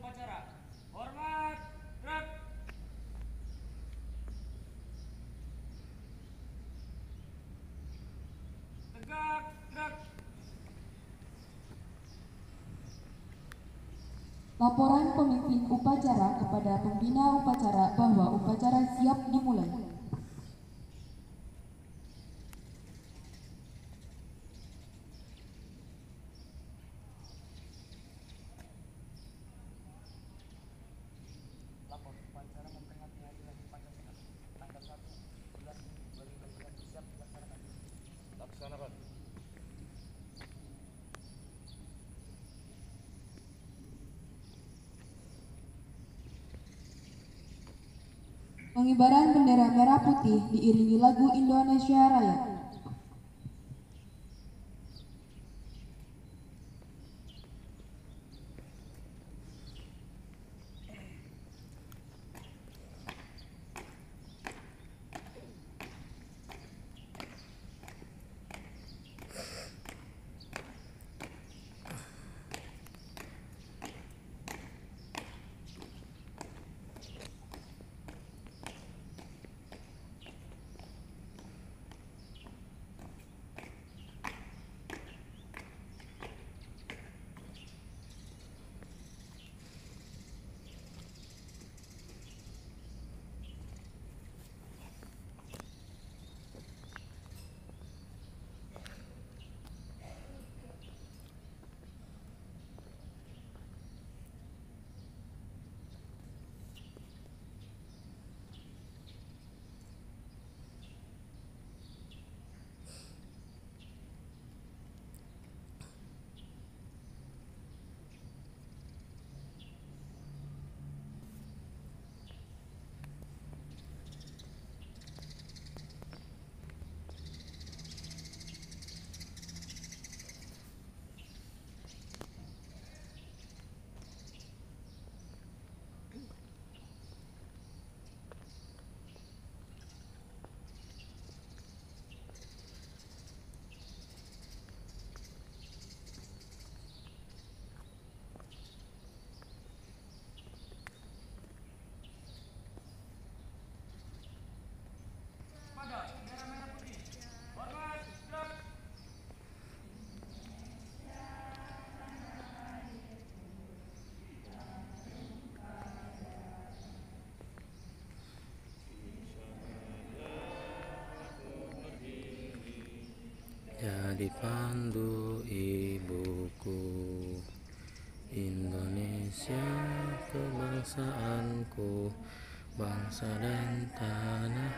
upacara. Hormat, gerak. Tegak, gerak. Laporan pemimpin upacara kepada pembina upacara bahwa upacara siap dimulai. Lapor upacara memperingati Hari Lahir Pancasila tanggal 1 bulan 2016 siap dilaksanakan. Laksanakan. Pengibaran bendera merah putih diiringi lagu Indonesia Raya. Pada bendera merah putih. Hormat, gerak. Jadi pandu ibuku, Indonesia kebangsaanku, bangsa dan tanah.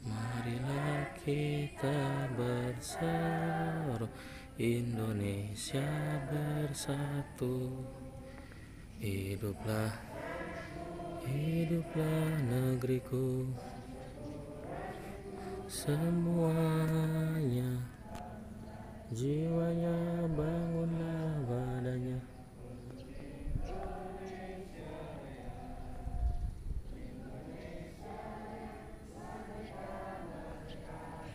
Marilah kita bersatu, Indonesia bersatu. Hiduplah, hiduplah negeriku. Semuanya, jiwanya bangunlah badannya.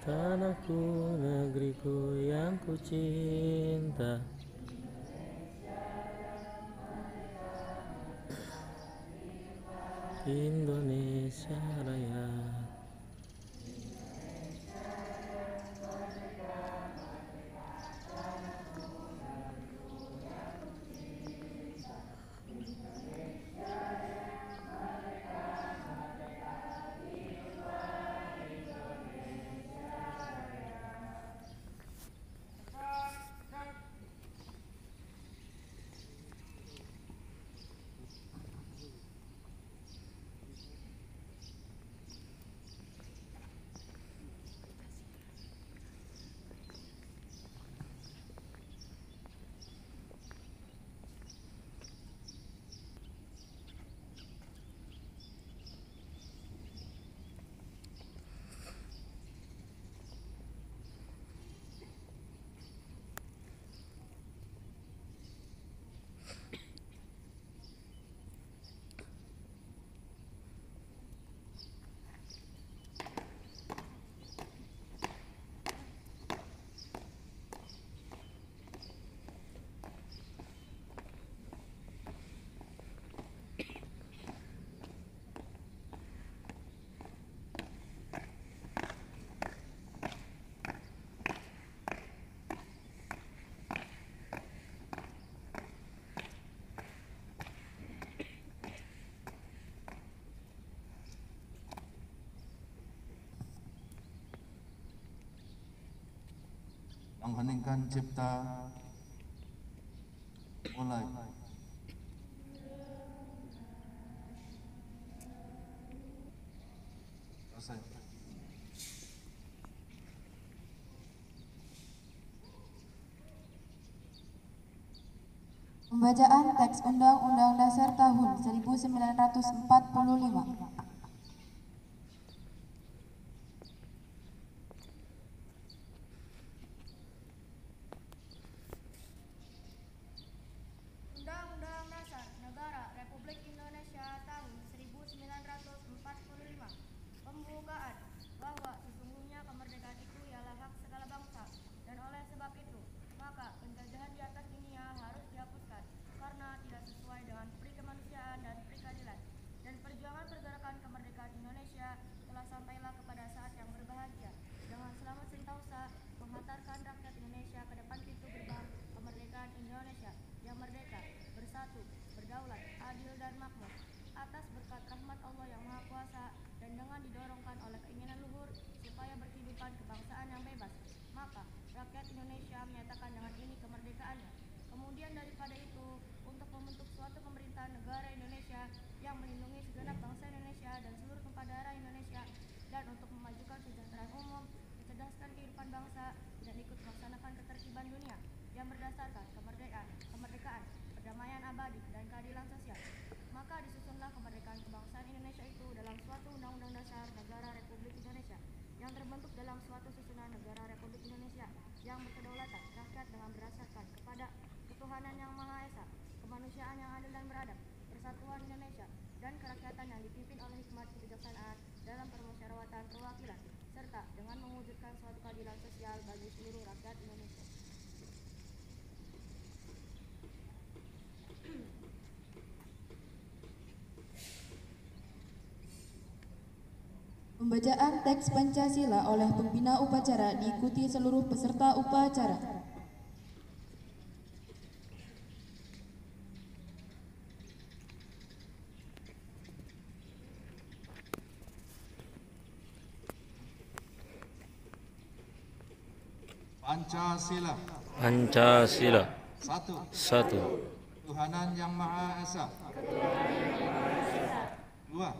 Tanahku, negeriku yang ku cinta. Indonesia Raya. mengheningkan cipta. Mulai. Selesai. Pembacaan teks Undang-Undang Dasar tahun 1945. Undang-Undang Dasar Negara Republik Indonesia tahun 1945. Pembukaan bahwa sesungguhnya kemerdekaan itu ialah hak segala bangsa, dan oleh sebab itu maka penjajahan di atas dunia harus dihapuskan karena tidak sesuai dengan peri kemanusiaan dan peri keadilan. Dan perjuangan pergerakan kemerdekaan Indonesia telah sampailah kepada saat yang berbahagia dengan selamat sentosa menghantarkan rakyat Indonesia ke depan pintu gerbang kemerdekaan Indonesia yang merdeka, bersatu, berdaulat, adil dan makmur. Atas berkat rahmat Allah yang Maha Kuasa dan dengan didorongkan oleh keinginan luhur supaya berkehidupan kebangsaan yang bebas, maka rakyat Indonesia menyatakan dengan ini kemerdekaannya. Kemudian daripada itu, untuk membentuk suatu pemerintahan negara Indonesia yang melindungi segenap bangsa Indonesia dan seluruh tumpah darah Indonesia, dan untuk memajukan kesejahteraan umum, mencerdaskan kehidupan bangsa, dan ikut melaksanakan ketertiban dunia yang berdasarkan kemerdekaan, perdamaian abadi, dan keadilan sosial. Maka disusunlah kemerdekaan kebangsaan Indonesia itu dalam suatu Undang-Undang Dasar Negara Republik Indonesia yang terbentuk dalam suatu susunan negara Republik Indonesia yang berkedaulatan rakyat dengan berdasarkan kepada ketuhanan yang Maha Esa, kemanusiaan yang adil dan beradab, persatuan Indonesia, dan kerakyatan yang dipimpin oleh hikmat kebijaksanaan dalam permusyawaratan perwakilan, serta dengan mewujudkan suatu keadilan sosial bagi seluruh rakyat Indonesia. Pembacaan teks Pancasila oleh pembina upacara diikuti seluruh peserta upacara. Pancasila. Pancasila. Satu. Ketuhanan yang Maha Esa. Dua.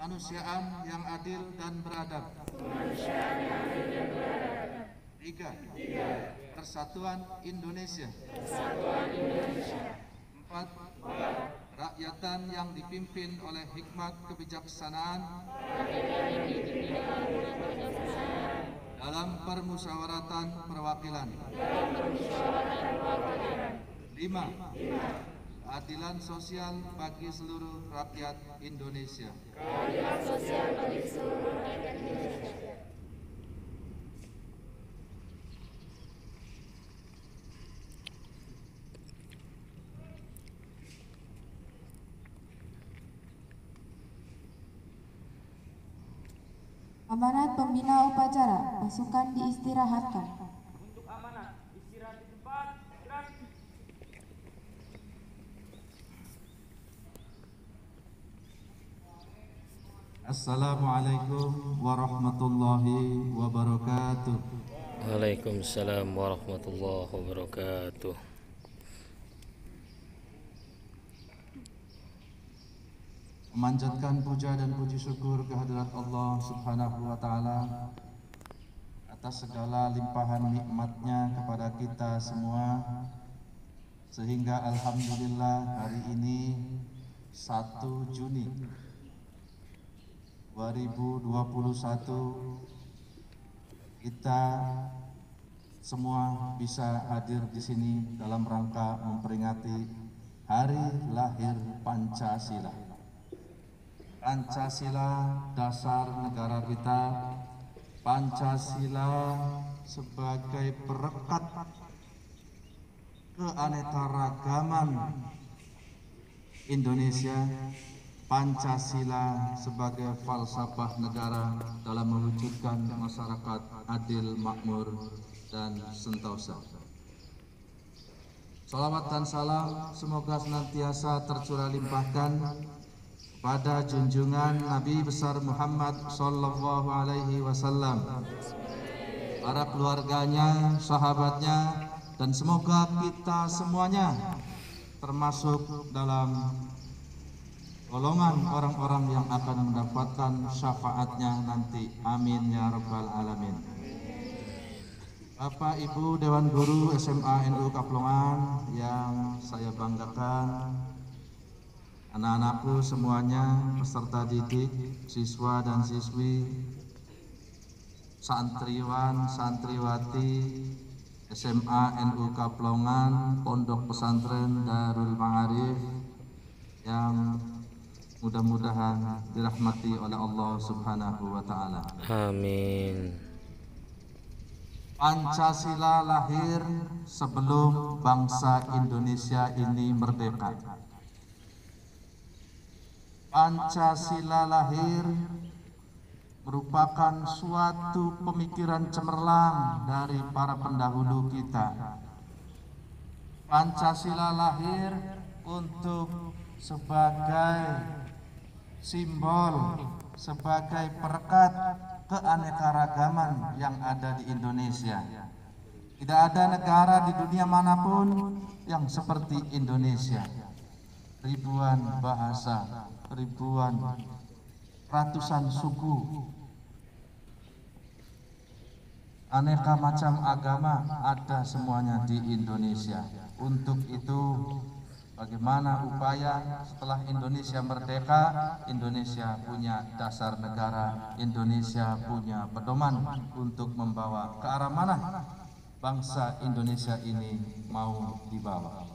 Kemanusiaan yang adil dan beradab. Tiga. Persatuan Indonesia. Empat. Rakyatan yang dipimpin oleh hikmat kebijaksanaan dalam permusyawaratan perwakilan. 5. Keadilan sosial bagi seluruh rakyat Indonesia. Amanat pembina upacara, pasukan diistirahatkan. Untuk amanat, istirahat di tempat, gerak. Assalamualaikum warahmatullahi wabarakatuh. Waalaikumsalam warahmatullahi wabarakatuh. Memanjatkan puja dan puji syukur kehadirat Allah Subhanahu wa Ta'ala atas segala limpahan nikmatnya kepada kita semua, sehingga alhamdulillah hari ini 1 Juni 2021 kita semua bisa hadir di sini dalam rangka memperingati Hari Lahir Pancasila. Pancasila dasar negara kita, Pancasila sebagai perekat keanekaragaman Indonesia, Pancasila sebagai falsafah negara dalam mewujudkan masyarakat adil, makmur, dan sentosa. Salawat dan salam semoga senantiasa tercurah limpahkan pada junjungan Nabi besar Muhammad sallallahu alaihi wasallam, para keluarganya, sahabatnya, dan semoga kita semuanya termasuk dalam golongan orang-orang yang akan mendapatkan syafaatnya nanti. Amin ya rabbal alamin. Bapak Ibu Dewan Guru SMA NU Kaplongan yang saya banggakan, anak-anakku semuanya, peserta didik, siswa dan siswi, santriwan, santriwati SMA NU Kaplongan, Pondok Pesantren Darul Ma'arif yang mudah-mudahan dirahmati oleh Allah Subhanahu wa taala. Amin. Pancasila lahir sebelum bangsa Indonesia ini merdeka. Pancasila lahir merupakan suatu pemikiran cemerlang dari para pendahulu kita. Pancasila lahir untuk sebagai simbol, sebagai perekat keanekaragaman yang ada di Indonesia. Tidak ada negara di dunia manapun yang seperti Indonesia. Ribuan bahasa, ribuan, ratusan suku, aneka macam agama ada semuanya di Indonesia. Untuk itu, bagaimana upaya setelah Indonesia merdeka, Indonesia punya dasar negara, Indonesia punya pedoman untuk membawa ke arah mana bangsa Indonesia ini mau dibawa.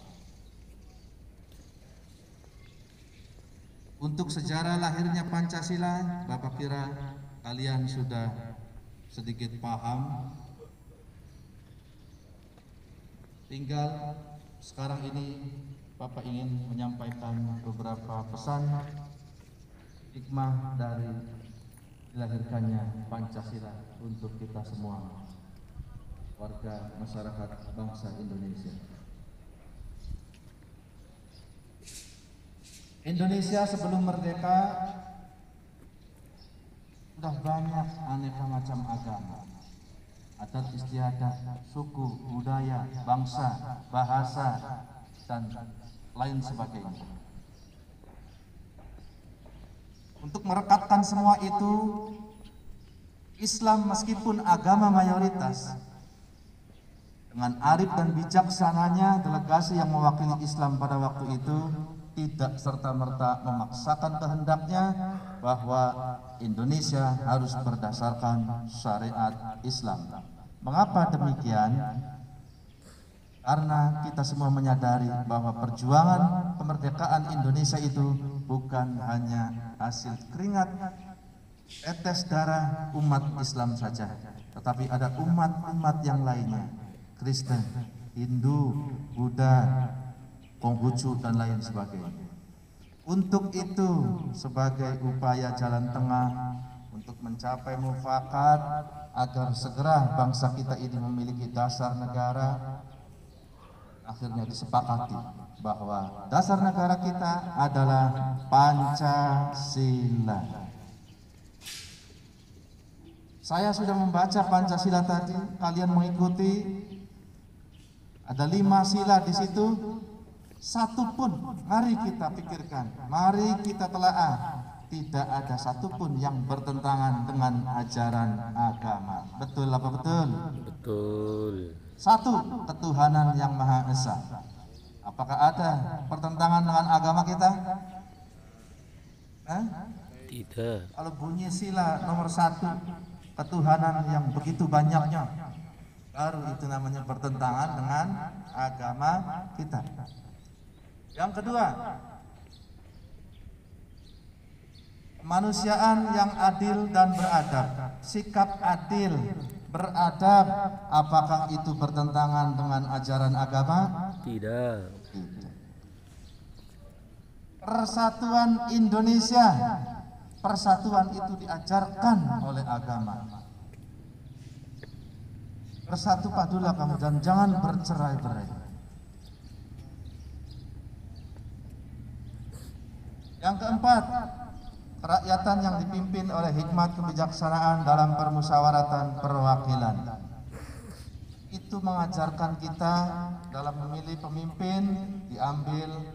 Untuk sejarah lahirnya Pancasila, Bapak kira kalian sudah sedikit paham. Tinggal sekarang ini Bapak ingin menyampaikan beberapa pesan hikmah dari dilahirkannya Pancasila untuk kita semua, warga masyarakat bangsa Indonesia. Indonesia sebelum merdeka sudah banyak aneka macam agama, adat istiadat, suku, budaya, bangsa, bahasa, dan lain sebagainya. Untuk merekatkan semua itu, Islam meskipun agama mayoritas, dengan arif dan bijaksananya delegasi yang mewakili Islam pada waktu itu tidak serta-merta memaksakan kehendaknya bahwa Indonesia harus berdasarkan syariat Islam. Mengapa demikian? Karena kita semua menyadari bahwa perjuangan kemerdekaan Indonesia itu bukan hanya hasil keringat, tetes darah umat Islam saja, tetapi ada umat-umat yang lainnya, Kristen, Hindu, Buddha, Konghucu, dan lain sebagainya. Untuk itu, sebagai upaya jalan tengah untuk mencapai mufakat agar segera bangsa kita ini memiliki dasar negara, akhirnya disepakati bahwa dasar negara kita adalah Pancasila. Saya sudah membaca Pancasila tadi, kalian mengikuti. Ada 5 sila di situ. Satu pun, mari kita pikirkan, mari kita telaah, tidak ada satupun yang bertentangan dengan ajaran agama. Betul apa betul? Betul. Satu, ketuhanan yang Maha Esa. Apakah ada pertentangan dengan agama kita? Tidak. Kalau bunyi sila nomor 1, ketuhanan yang begitu banyaknya, baru itu namanya bertentangan dengan agama kita. Yang kedua, kemanusiaan yang adil dan beradab. Sikap adil, beradab, apakah itu bertentangan dengan ajaran agama? Tidak. Tidak. Persatuan Indonesia, persatuan itu diajarkan oleh agama. Bersatu padulah kamu dan jangan bercerai-berai. Yang keempat, kerakyatan yang dipimpin oleh hikmat kebijaksanaan dalam permusyawaratan perwakilan. itu mengajarkan kita dalam memilih pemimpin diambil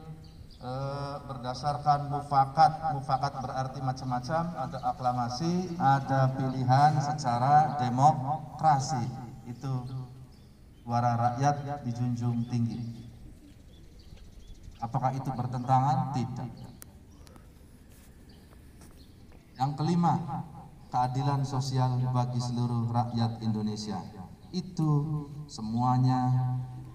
berdasarkan mufakat. Mufakat berarti macam-macam, ada aklamasi, ada pilihan secara demokrasi. Itu suara rakyat dijunjung tinggi. Apakah itu bertentangan? Tidak. Yang kelima, keadilan sosial bagi seluruh rakyat Indonesia. Itu semuanya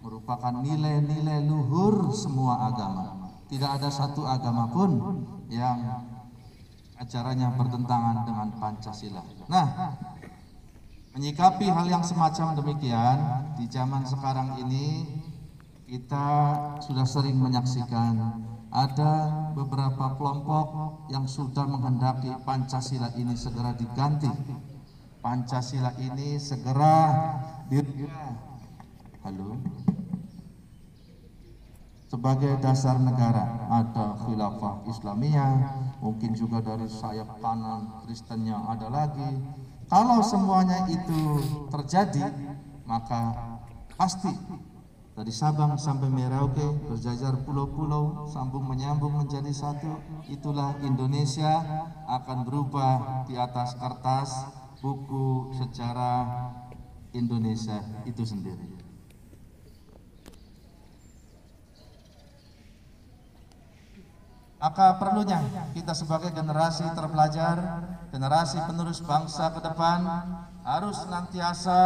merupakan nilai-nilai luhur semua agama. Tidak ada satu agama pun yang ajarannya bertentangan dengan Pancasila. Nah, menyikapi hal yang semacam demikian di zaman sekarang ini, kita sudah sering menyaksikan ada beberapa kelompok yang sudah menghendaki Pancasila ini segera diganti. Pancasila ini segera sebagai dasar negara. Ada khilafah Islamiyah, mungkin juga dari sayap kanan Kristennya ada lagi. Kalau semuanya itu terjadi, maka pasti dari Sabang sampai Merauke berjajar pulau-pulau, sambung menyambung menjadi satu. Itulah Indonesia akan berubah di atas kertas buku sejarah Indonesia itu sendiri. Maka perlunya kita sebagai generasi terpelajar, generasi penerus bangsa ke depan harus senantiasa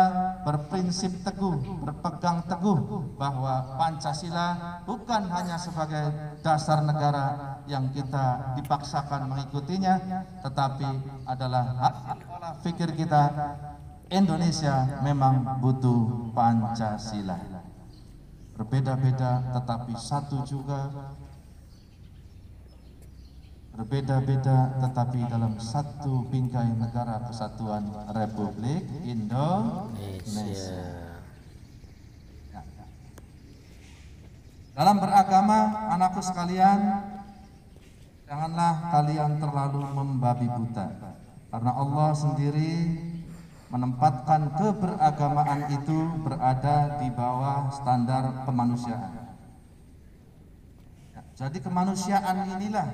berprinsip teguh, berpegang teguh bahwa Pancasila bukan hanya sebagai dasar negara yang kita dipaksakan mengikutinya, tetapi adalah hak pola pikir kita. Indonesia memang butuh Pancasila. Berbeda-beda tetapi satu juga. Berbeda-beda tetapi dalam satu bingkai negara kesatuan Republik Indonesia. Dalam beragama, anakku sekalian, janganlah kalian terlalu membabi buta, karena Allah sendiri menempatkan keberagamaan itu berada di bawah standar kemanusiaan. Jadi kemanusiaan inilah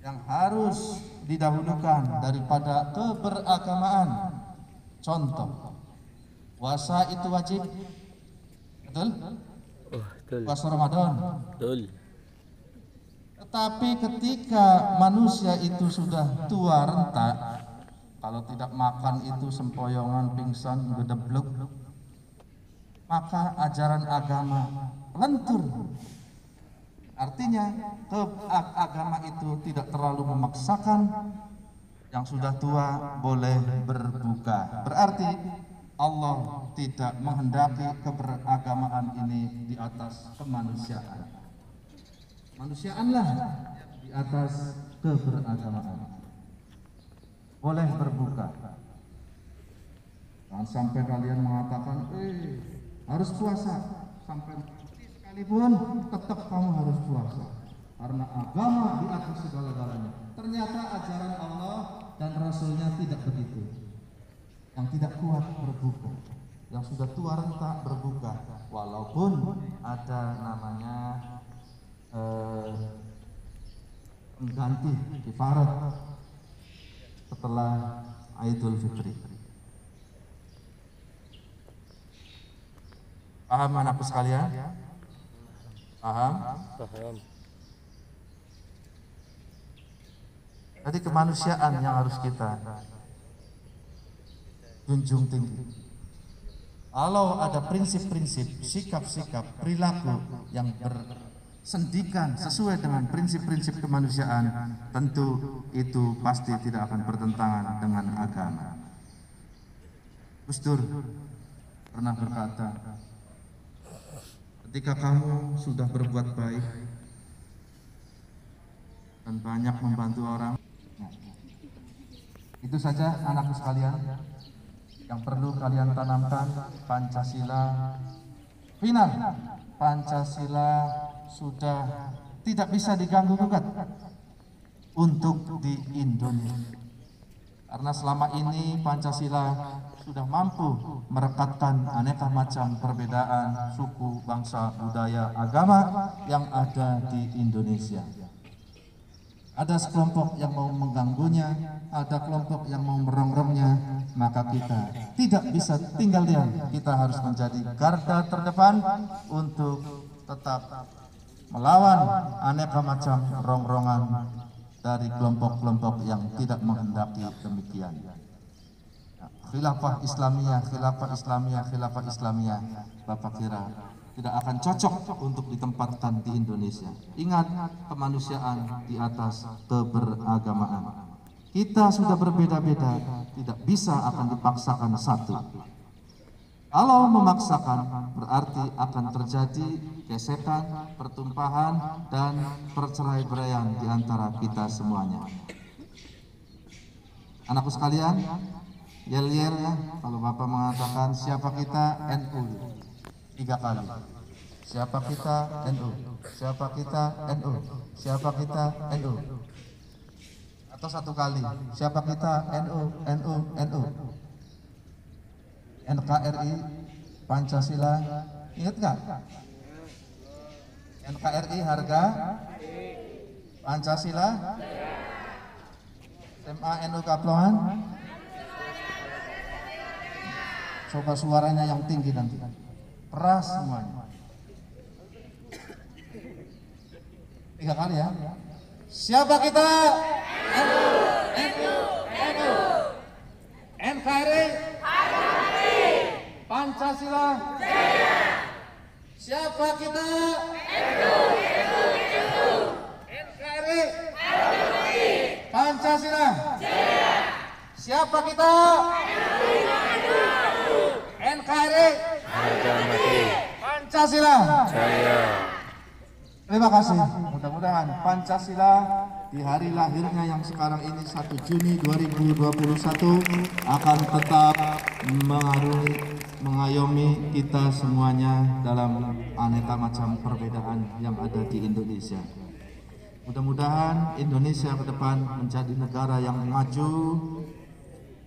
yang harus didahulukan daripada keberagamaan. Contoh, puasa itu wajib, betul? Betul. Puasa Ramadan. Betul. Tetapi ketika manusia itu sudah tua renta, kalau tidak makan itu sempoyongan, pingsan, gedebluk, maka ajaran agama lentur. Artinya agama itu tidak terlalu memaksakan, yang sudah tua boleh berbuka. Berarti Allah tidak menghendaki keberagamaan ini di atas kemanusiaan. Manusiaanlah di atas keberagamaan. Boleh berbuka. Jangan sampai kalian mengatakan, harus puasa sampai sekalipun tetap kamu harus puasa karena agama di atas segala-galanya. Ternyata ajaran Allah dan Rasulnya tidak begitu. Yang tidak kuat berbuka, yang sudah tua renta berbuka, walaupun ada namanya pengganti kifarat setelah Idul Fitri. Paham anakku sekalian? Paham? Paham. Jadi kemanusiaan yang harus kita junjung tinggi. Kalau ada prinsip-prinsip, sikap-sikap, perilaku yang bersendikan sesuai dengan prinsip-prinsip kemanusiaan, tentu itu pasti tidak akan bertentangan dengan agama. Gus Dur pernah berkata, ketika kamu sudah berbuat baik dan banyak membantu orang, itu saja anakku sekalian yang perlu kalian tanamkan. Pancasila final. Pancasila sudah tidak bisa diganggu gugat untuk di Indonesia. Karena selama ini Pancasila sudah mampu merekatkan aneka macam perbedaan suku, bangsa, budaya, agama yang ada di Indonesia. Ada sekelompok yang mau mengganggunya, ada kelompok yang mau merongrongnya, maka kita tidak bisa tinggal diam. Kita harus menjadi garda terdepan untuk tetap melawan aneka macam rongrongan dari kelompok-kelompok yang tidak menghendaki demikian. Khilafah Islamiyah, Bapak kira tidak akan cocok untuk ditempatkan di Indonesia. Ingat, kemanusiaan di atas keberagamaan. Kita sudah berbeda-beda, tidak bisa akan dipaksakan satu. Kalau memaksakan berarti akan terjadi gesekan, pertumpahan, dan perceraian di antara kita semuanya. Anakku sekalian, yel-yel ya, kalau Bapak mengatakan siapa kita, NU. 3 kali. Siapa kita, NU. Siapa kita, NU. Siapa kita, NU. Atau 1 kali. Siapa kita, NU, NU, NU. NKRI, Pancasila, ingat nggak? NKRI harga, Pancasila, SMA NU Kaploan. Coba suaranya yang tinggi nanti, keras semuanya. 3 kali ya. Siapa kita? NU, NU, NU. NKRI, Pancasila. Siapa kita? NU, NU, NU. NKRI, Pancasila. Siapa kita? NKRI, Harga mati. Pancasila. Jaya. Terima kasih. Mudah-mudahan Pancasila di hari lahirnya yang sekarang ini 1 Juni 2021 akan tetap mengayomi kita semuanya dalam aneka macam perbedaan yang ada di Indonesia. Mudah-mudahan Indonesia ke depan menjadi negara yang maju,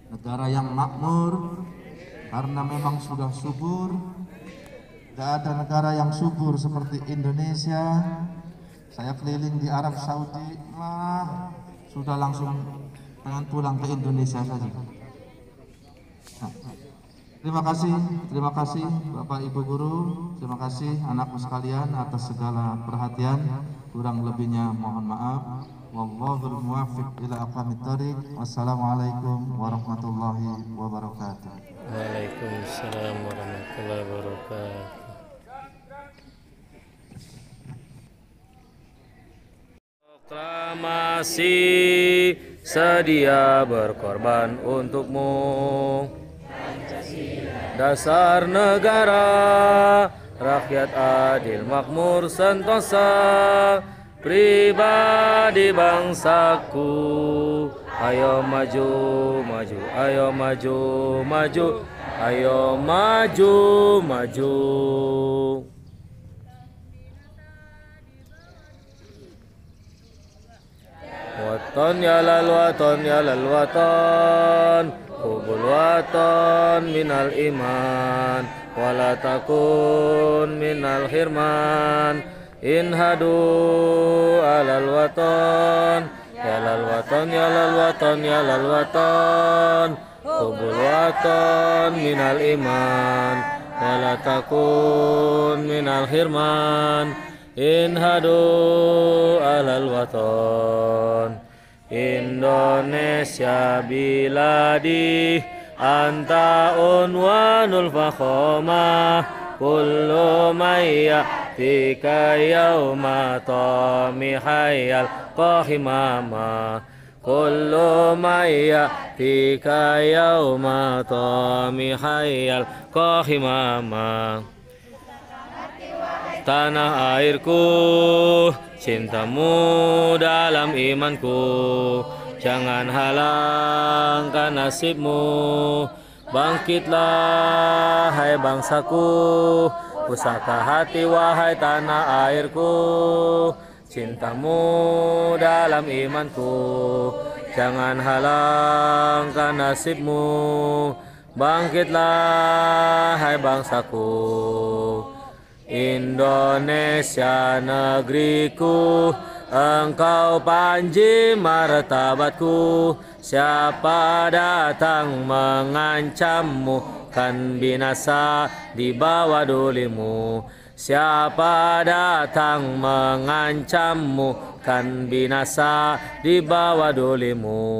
negara yang makmur, karena memang sudah subur. Tidak ada negara yang subur seperti Indonesia. Saya keliling di Arab Saudi, sudah langsung pengen pulang ke Indonesia saja. Nah, terima kasih Bapak Ibu Guru, terima kasih anakku sekalian atas segala perhatian. Kurang lebihnya mohon maaf. Wallahul muwaffiq ila aqwamit thoriq. Wassalamualaikum warahmatullahi wabarakatuh. Waalaikumsalam warahmatullahi wabarakatuh. Proklamasi sedia berkorban untukmu. Dasar negara, rakyat adil makmur sentosa, pribadi bangsaku. Ayo maju, maju, ayo maju, maju, ayo maju, maju. Watan ya lal watan ya lal watan, hubul watan minal iman, wala takun minal khirman. Inhadu alal watan, ya lal watan ya lal watan ya lal watan, hubul watan minal iman, wala takun minal khirman. Inhadu alal waton. Indonesia biladi, anta unwanul fakhomah, kullu mayya tika yawma tamihayal qahimama, kullu mayya tika yawma tamihayal qahimama. Tanah airku, cintamu dalam imanku, jangan halangkan nasibmu. Bangkitlah hai bangsaku, pusaka hati wahai tanah airku, cintamu dalam imanku, jangan halangkan nasibmu. Bangkitlah hai bangsaku, Indonesia negeriku, engkau panji martabatku. Siapa datang mengancammu, kan binasa di bawah dulimu. Siapa datang mengancammu, kan binasa di bawah dulimu.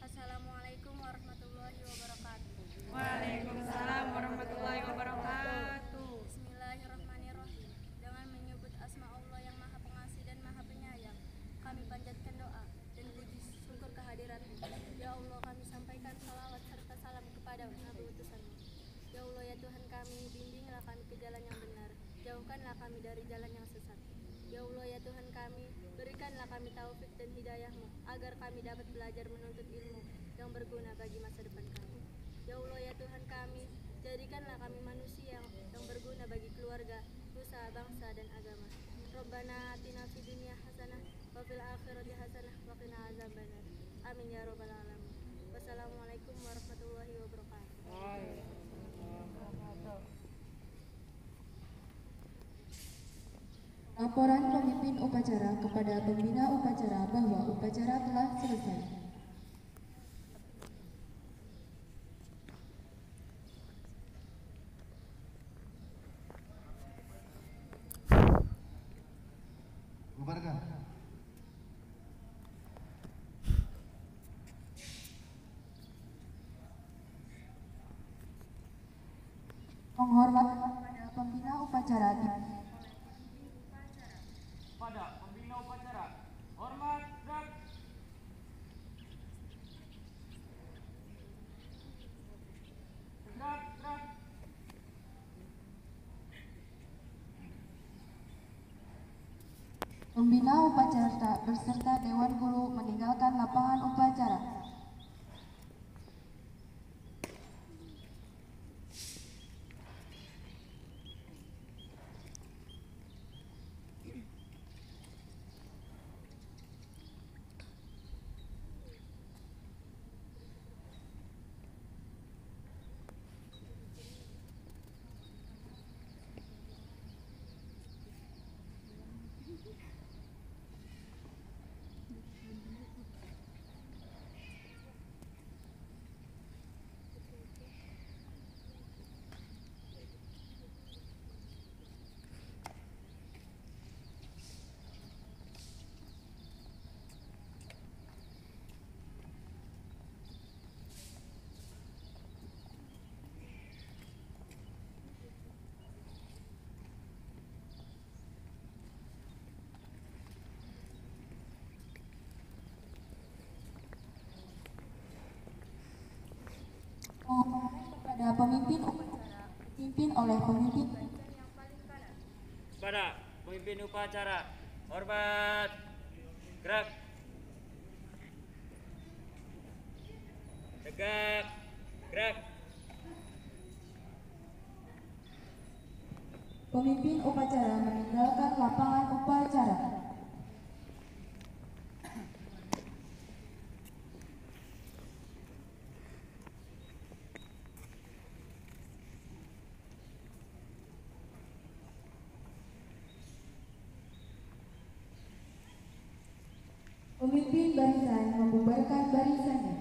Assalamualaikum warahmatullahi wabarakatuh. Waalaikumsalam warahmatullahi wabarakatuh. Bismillahirrahmanirrahim. Dengan menyebut asma Allah yang Maha Pengasih dan Maha Penyayang, kami panjatkan doa dan puji syukur kehadirat-Mu. Ya Allah, kami sampaikan salawat serta salam kepada Nabi utusan-Mu. Ya Allah, ya Tuhan kami, bimbinglah kami ke jalan yang benar, jauhkanlah kami dari jalan yang sesat. Ya Allah, ya Tuhan kami, berikanlah kami taufik dan hidayah-Mu, agar kami dapat belajar menuntut ilmu yang berguna bagi masa depan kami. Ya Allah, ya Tuhan kami, jadikanlah kami manusia yang berguna bagi keluarga, nusa, bangsa, dan agama. Rabbana atina fid dunya hasanah wa fil akhirati hasanah wa qina azabannar. Amin ya rabbal alamin. Wassalamualaikum warahmatullahi wabarakatuh. Laporan pemimpin upacara kepada pembina upacara bahwa upacara telah selesai. Bubarkan. Menghormat kepada pembina upacara Pada pembina upacara, hormat gerak. Gerak, gerak. Pembina upacara beserta Dewan Guru meninggalkan lapangan upacara. Kepada pemimpin upacara dipimpin oleh pemimpin Pada pemimpin upacara, hormat gerak. Tegak, gerak. pemimpin upacara meninggalkan lapangan upacara. Pemimpin barisan membubarkan barisannya.